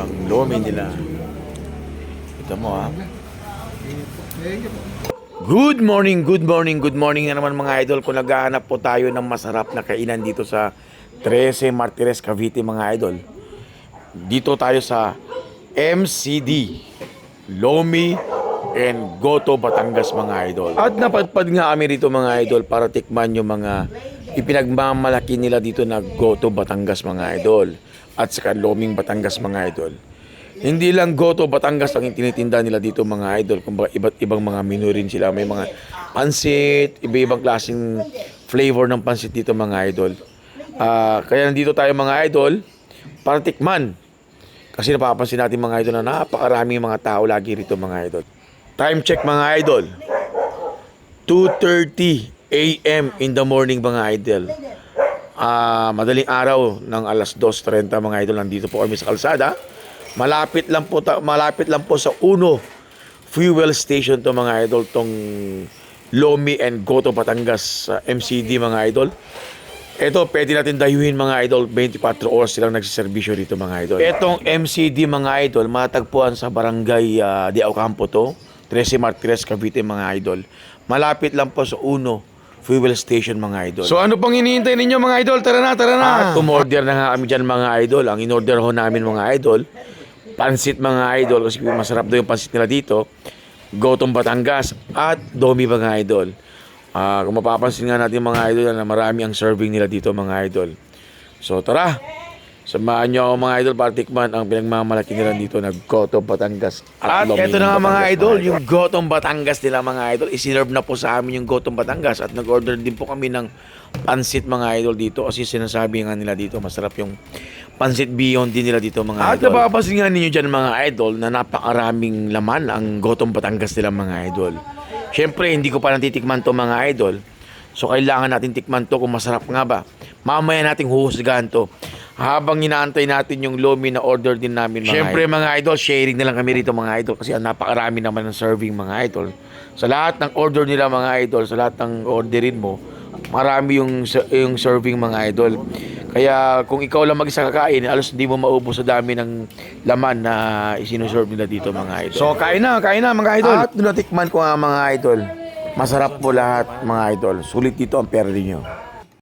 ang lomi nila. Ito mo ha. Good morning, good morning, good morning na naman mga idol. Kung naghahanap po tayo ng masarap na kainan dito sa 13 Martires, Cavite mga idol. Dito tayo sa MCD, Lomi and Goto, Batangas mga idol. At napadpad nga kami dito mga idol para tikman yung mga ipinagmamalaki nila dito na Goto, Batangas mga idol. At saka Loming Batangas mga idol. Hindi lang Goto, Batangas ang tinitinda nila dito mga idol. Kumbaga iba't ibang mga menu rin sila. May mga pansit, iba-ibang klaseng flavor ng pansit dito mga idol. Kaya nandito tayo mga idol para tikman. Kasi napapansin natin mga idol na napakaraming mga tao lagi rito mga idol. Time check mga idol. 2:30 AM in the morning mga idol. Madaling araw ng alas 2:30 mga idol, nandito po kami sa kalsada. Malapit lang po sa Uno fuel station to mga idol, tong Lomi and Goto Batangas MCD mga idol. Ito pwede natin dayuhin mga idol, 24 oras silang nagsiservisyo dito mga idol. Etong MCD mga idol, matagpuan sa barangay Di Ocampo to, 13 Martires, Cavite mga idol. Malapit lang po sa Uno fuel station mga idol. So ano pang hinihintay ninyo mga idol? Tara na, tara na. At umorder na nga kami dyan mga idol. Ang inorder ho namin mga idol, pansit mga idol, kasi masarap daw yung pansit nila dito. Gotong Batangas at Lomi mga idol. Kung mapapansin nga natin mga idol na marami ang serving nila dito mga idol. So tara, samahan nyo ako mga idol para tikman ang pinagmamalaki nila dito na Gotong Batangas at Lomi. At ito na nga mga idol, yung Gotong Batangas nila mga idol. Isinerve na po sa amin yung Gotong Batangas at nag-order din po kami ng pansit mga idol dito. Kasi sinasabi nga nila dito masarap yung pansit beyond din nila dito mga idol. At napapansin nga ninyo dyan mga idol na napakaraming laman ang Gotong Batangas nila mga idol. Siyempre hindi ko pa natitikman to mga idol. So kailangan natin tikman to kung masarap nga ba. Mamaya nating huhusgahan to. Habang inaantay natin yung Lomi na order din namin mga Siyempre, idol. Mga idol, sharing na lang kami rito mga idol. Kasi napakarami naman ng serving mga idol. Sa lahat ng order nila mga idol, sa lahat ng orderin mo, marami yung serving mga idol. Kaya kung ikaw lang mag-isa kakain, alos hindi mo maubos sa dami ng laman na isinuserve nila dito mga idol. So kain na mga idol. At natikman ko nga mga idol. Masarap po lahat mga idol. Sulit dito ang pera niyo.